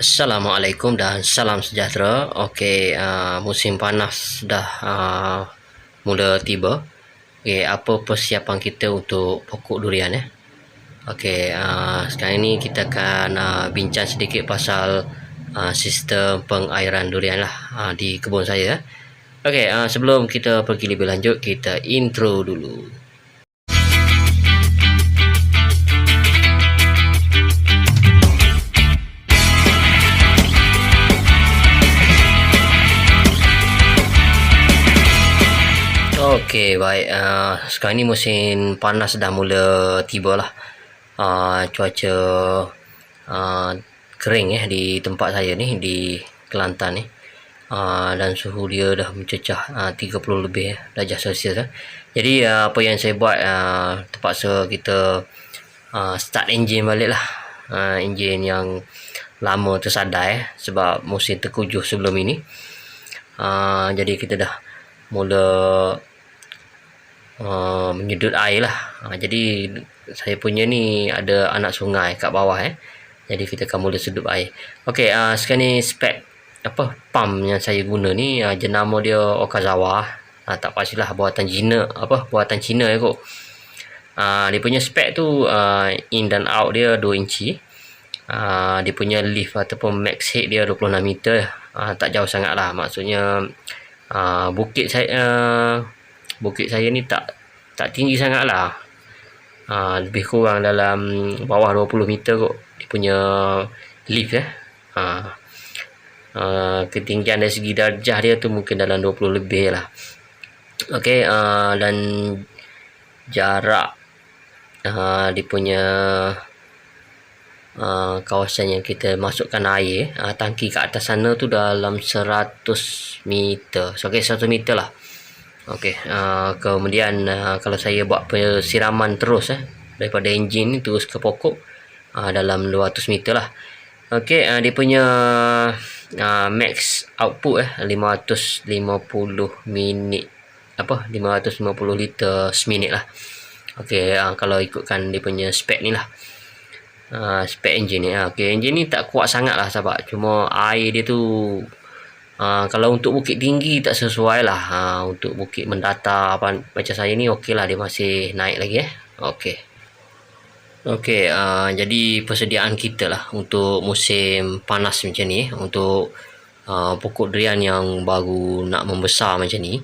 Assalamualaikum dan salam sejahtera. Okey, musim panas dah mula tiba. Okey, apa persiapan kita untuk pokok durian ya? Okey, sekarang ini kita akan bincang sedikit pasal sistem pengairan durian lah di kebun saya. Okey, sebelum kita pergi lebih lanjut, kita intro dulu. Okey, baik. Sekarang ni musim panas dah mula tiba lah. Cuaca kering di tempat saya ni, di Kelantan ni. Dan suhu dia dah mencecah 30 lebih darjah Celsius. Jadi apa yang saya buat, terpaksa kita start enjin balik lah. Enjin yang lama tersadai sebab musim terkujuh sebelum ini. Jadi kita dah mula menyedut air lah. Jadi saya punya ni ada anak sungai kat bawah jadi kita akan mula sedup air. Okey, sekarang ni spek pump yang saya guna ni jenama dia Okazawa. Tak pastilah buatan Cina, buatan Cina kot. Dia punya spek tu in dan out dia 2 inci. Dia punya lift ataupun max head dia 26 meter. Tak jauh sangat lah, maksudnya bukit saya ni tak tinggi sangat lah, lebih kurang dalam bawah 20 meter kot dia punya lift ketinggian dari segi darjah dia tu mungkin dalam 20 lebih lah. Okey, dan jarak dia punya kawasan yang kita masukkan air, tangki kat atas sana tu dalam 100 meter. So, 100 meter lah. Okey, kemudian kalau saya buat persiraman terus daripada enjin ni terus ke pokok dalam 200 meter lah. Okey, dia punya max output 550 minit 550 liter seminit lah. Okey, kalau ikutkan dia punya spek ni lah, spek enjin ni. Okey, enjin ni tak kuat sangat lah sahabat, cuma air dia tu kalau untuk bukit tinggi tak sesuai lah. Untuk bukit mendatar macam saya ni okey lah, dia masih naik lagi Okey, jadi persediaan kita lah untuk musim panas macam ni, untuk pokok durian yang baru nak membesar macam ni,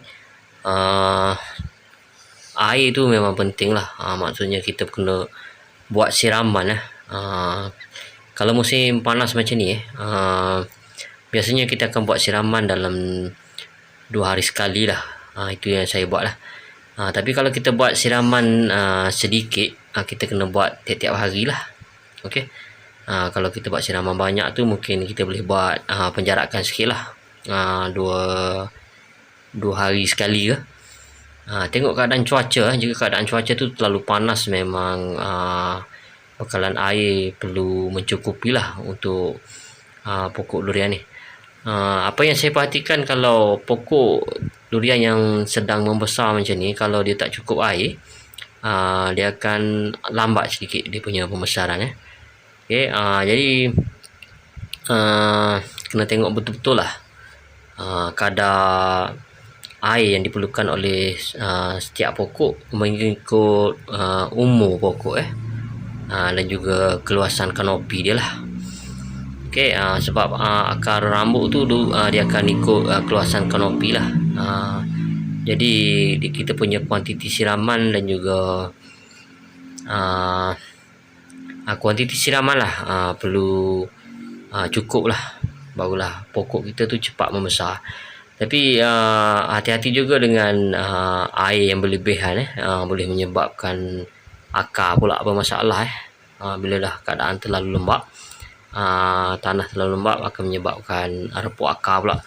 air tu memang penting lah. Maksudnya kita kena buat siraman kalau musim panas macam ni biasanya kita akan buat siraman dalam 2 hari sekali lah. Itu yang saya buat lah. Tapi kalau kita buat siraman sedikit, kita kena buat tiap-tiap hari lah. Okey. Kalau kita buat siraman banyak tu mungkin kita boleh buat penjarakan sikit lah, 2 hari sekali ke. Tengok keadaan cuaca. Jika keadaan cuaca tu terlalu panas, memang bekalan air perlu mencukupi lah untuk pokok durian ni. Apa yang saya perhatikan, kalau pokok durian yang sedang membesar macam ni, kalau dia tak cukup air, dia akan lambat sedikit dia punya pembesaran Okey, jadi kena tengok betul-betul lah kadar air yang diperlukan oleh setiap pokok mengikut umur pokok dan juga keluasan kanopi dia lah. Okey, sebab akar rambut tu dia akan ikut keluasan kanopi lah. Jadi kita punya kuantiti siraman dan juga kuantiti siraman lah perlu cukup lah, barulah pokok kita tu cepat membesar. Tapi hati-hati juga dengan air yang berlebihan boleh menyebabkan akar pula bermasalah bila dah keadaan terlalu lembab. Tanah terlalu lembab akan menyebabkan repuk akar pula.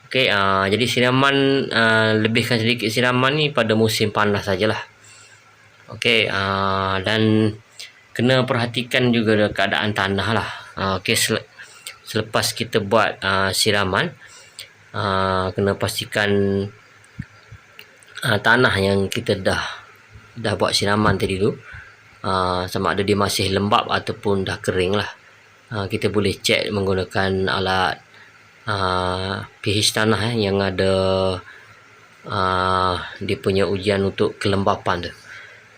Okey, jadi siraman, lebihkan sedikit siraman ni pada musim panas sajalah. Okey, dan kena perhatikan juga keadaan tanah lah. Okey, selepas kita buat siraman, kena pastikan tanah yang kita dah buat siraman tadi tu sama ada dia masih lembab ataupun dah kering lah. kita boleh cek menggunakan alat pH tanah yang ada dia punya ujian untuk kelembapan tu.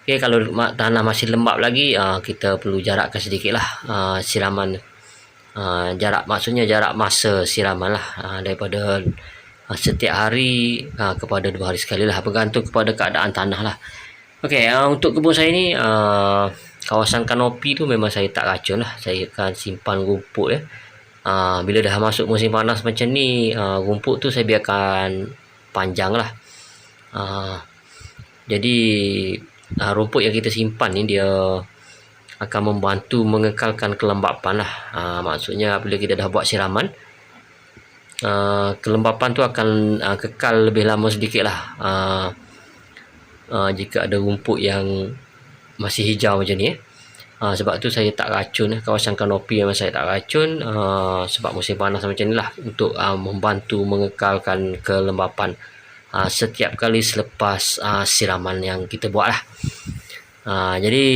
Okay, kalau tanah masih lembap lagi, kita perlu jarakkan sedikit lah siraman. Jarak maksudnya jarak masa siraman lah, daripada setiap hari kepada 2 hari sekali lah, bergantung kepada keadaan tanah lah. Okey, untuk kebun saya ni kawasan kanopi tu memang saya tak racun lah. Saya akan simpan rumput bila dah masuk musim panas macam ni, rumput tu saya biarkan panjang lah. Jadi rumput yang kita simpan ni dia akan membantu mengekalkan kelembapan lah. Maksudnya bila kita dah buat siraman, kelembapan tu akan kekal lebih lama sedikit lah. Jika ada rumput yang masih hijau macam ni sebab tu saya tak racun kawasan kanopi, memang saya tak racun sebab musim panas macam ni lah, untuk membantu mengekalkan kelembapan setiap kali selepas siraman yang kita buat lah. Jadi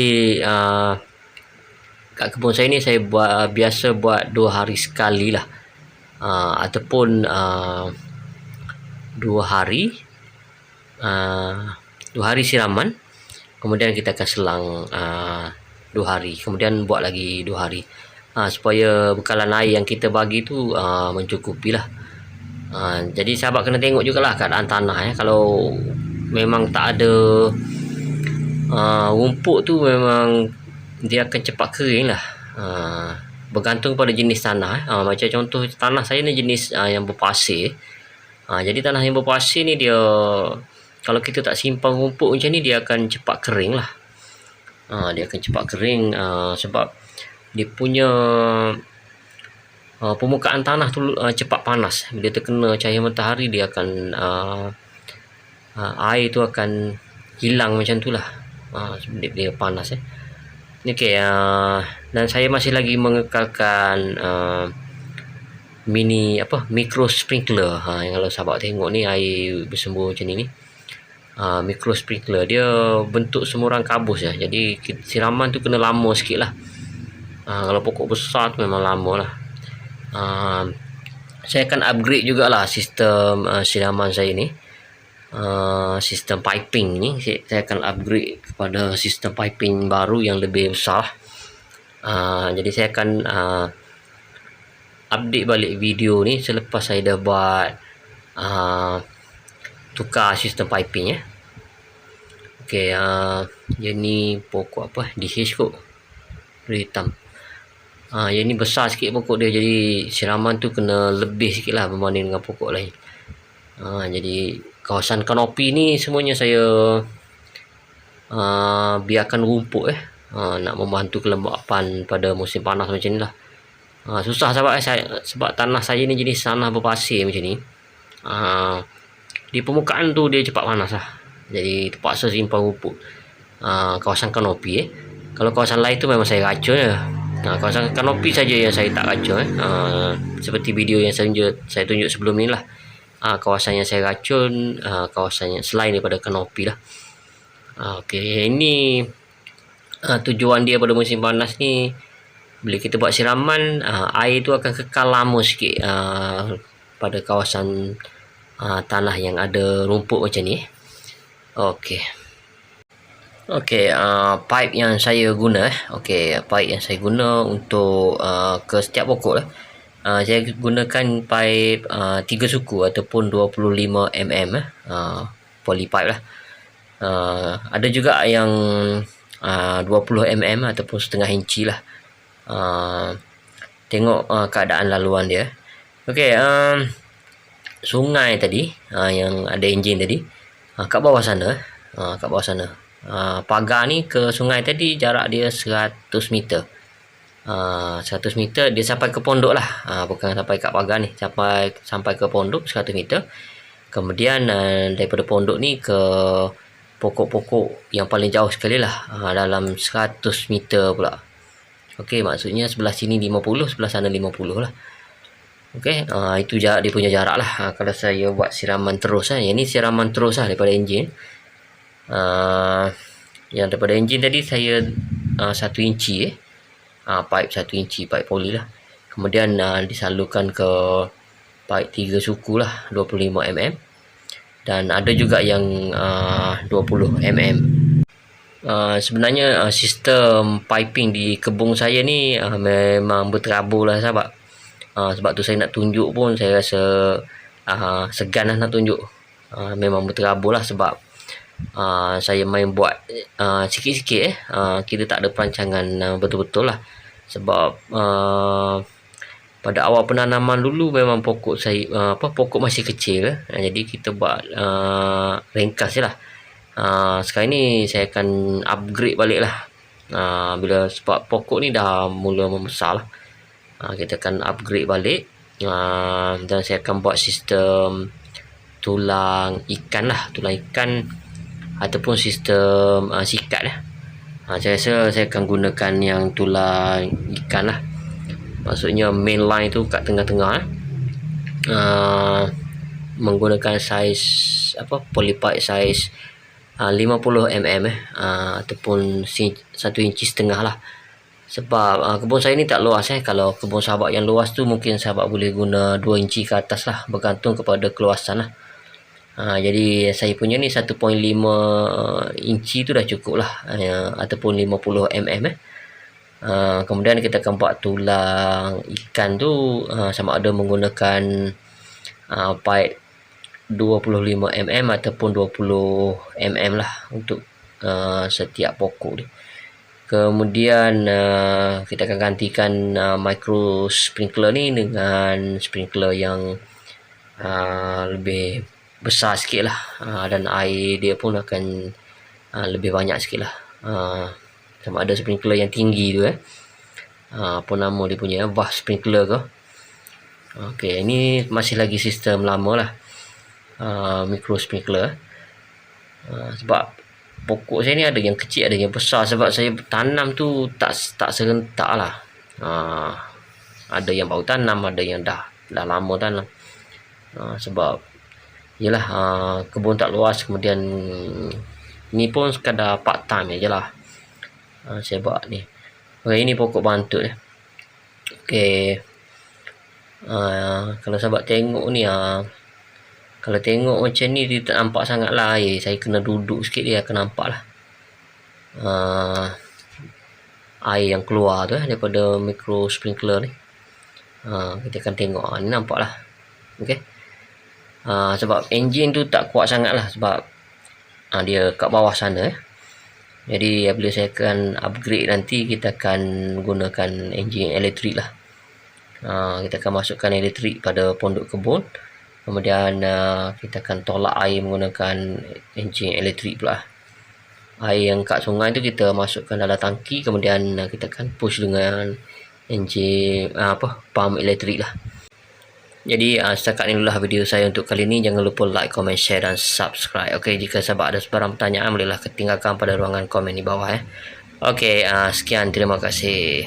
kat kebun saya ni saya biasa buat 2 hari sekali lah, ataupun 2 hari 2 hari siraman, kemudian kita akan selang 2 hari, kemudian buat lagi 2 hari, supaya bekalan air yang kita bagi tu mencukupi lah. Jadi sahabat kena tengok jugalah keadaan tanah kalau memang tak ada rumput tu, memang dia akan cepat kering lah. Bergantung pada jenis tanah. Macam contoh tanah saya ni jenis yang berpasir. Jadi tanah yang berpasir ni dia, kalau kita tak simpan rumput macam ni, dia akan cepat kering lah. Dia akan cepat kering sebab dia punya permukaan tanah tu cepat panas. Bila terkena cahaya matahari, dia akan air tu akan hilang macam tu lah. Dia panas Okey, dan saya masih lagi mengekalkan micro sprinkler. Yang kalau sahabat tengok ni air bersembur macam ni micro sprinkler, dia bentuk semurang kabus jadi siraman tu kena lama sikit lah. Kalau pokok besar tu memang lama lah. Saya akan upgrade jugalah sistem siraman saya ni. Sistem piping ni saya akan upgrade kepada sistem piping baru yang lebih besar. Jadi saya akan update balik video ni selepas saya dah buat tukar sistem piping Okey, yang ni pokok apa, DH kot, hitam. Yang ni besar sikit pokok dia, jadi siraman tu kena lebih sikit lah berbanding dengan pokok lain. Jadi kawasan kanopi ni semuanya saya biarkan rumput nak membantu kelembapan pada musim panas macam ni lah. Susah sebab tanah saya ni jenis tanah berpasir macam ni. Di permukaan tu dia cepat panas lah, jadi terpaksa simpan rumput. Kawasan kanopi kalau kawasan lain tu memang saya racun kawasan kanopi saja yang saya tak racun seperti video yang saya tunjuk sebelum ni lah. Kawasan yang saya racun kawasan yang selain daripada kanopi lah. Okey, ini tujuan dia pada musim panas ni, bila kita buat siraman, air tu akan kekal lama sikit pada kawasan tanah yang ada rumput macam ni. Okey, pipe yang saya guna pipe yang saya guna untuk ke setiap pokok lah. Saya gunakan pipe 3 suku ataupun 25 mm poly pipe lah. Ada juga yang 20 mm ataupun setengah inci lah. Tengok keadaan laluan dia. Okey, sungai tadi yang ada enjin tadi kat bawah sana pagar ni ke sungai tadi jarak dia 100 meter. 100 meter dia sampai ke pondok lah, bukan sampai kat pagar ni, sampai ke pondok 100 meter. Kemudian daripada pondok ni ke pokok-pokok yang paling jauh sekali lah, dalam 100 meter pula. Okey, maksudnya sebelah sini 50, sebelah sana 50 lah. Okey, itu dia punya jarak lah. Kalau saya buat siraman terus yang ni siraman terus lah daripada enjin. Yang daripada enjin tadi saya 1 inci pipe 1 inci, pipe poli lah. Kemudian disalurkan ke pipe 3 suku lah, 25 mm, dan ada juga yang 20 mm. Sebenarnya sistem piping di kebun saya ni memang berterabur lah sahabat. Sebab tu saya nak tunjuk pun saya rasa segan lah nak tunjuk. Memang berterabur lah sebab saya main buat sikit-sikit kita tak ada perancangan betul-betul lah. Sebab pada awal penanaman dulu memang pokok saya pokok masih kecil, jadi kita buat ringkas je lah. Sekarang ni saya akan upgrade balik lah. Bila sebab pokok ni dah mula membesar lah, kita akan upgrade balik, dan saya akan buat sistem tulang ikan lah, tulang ikan ataupun sistem sikat lah. Saya rasa saya akan gunakan yang tulang ikan lah, maksudnya main line tu kat tengah-tengah menggunakan saiz polypipe saiz 50 mm ataupun 1 inci setengah lah. Sebab kebun saya ni tak luas kalau kebun sahabat yang luas tu mungkin sahabat boleh guna 2 inci ke atas lah, bergantung kepada keluasan lah. Jadi saya punya ni 1.5 inci tu dah cukup lah, ataupun 50 mm. Kemudian kita akan buat tulang ikan tu sama ada menggunakan pipe 25 mm ataupun 20 mm lah untuk setiap pokok ni. Kemudian kita akan gantikan micro sprinkler ni dengan sprinkler yang lebih besar sikit lah, dan air dia pun akan lebih banyak sikit lah. Sama ada sprinkler yang tinggi tu apa nama dia punya, vast sprinkler ke. Okey, ini masih lagi sistem lama lah, micro sprinkler. Sebab pokok saya ni ada yang kecil ada yang besar, sebab saya tanam tu tak serentak lah. Ada yang baru tanam, ada yang dah lama tanam. Sebab yelah kebun tak luas, kemudian ni pun sekadar part time je lah saya buat ni. Okay, ini pokok bantut okay. Kalau sahabat tengok ni kalau tengok macam ni dia tak nampak sangat lah air, saya kena duduk sikit dia akan nampak lah air yang keluar tu daripada micro sprinkler ni. Kita akan tengok ni nampak lah. Okay. Sebab enjin tu tak kuat sangat lah, sebab dia kat bawah sana Jadi bila saya akan upgrade nanti, kita akan gunakan enjin elektrik lah. Kita akan masukkan elektrik pada pondok kebun, kemudian kita akan tolak air menggunakan enjin elektrik pula. Air yang kat sungai tu kita masukkan dalam tangki, kemudian kita akan push dengan enjin pump elektrik lah. Jadi setakat ni dulu lah video saya untuk kali ni. Jangan lupa like, comment, share dan subscribe. Okey, jika sahabat ada sebarang pertanyaan bolehlah tinggalkan pada ruangan komen di bawah Okey, sekian, terima kasih.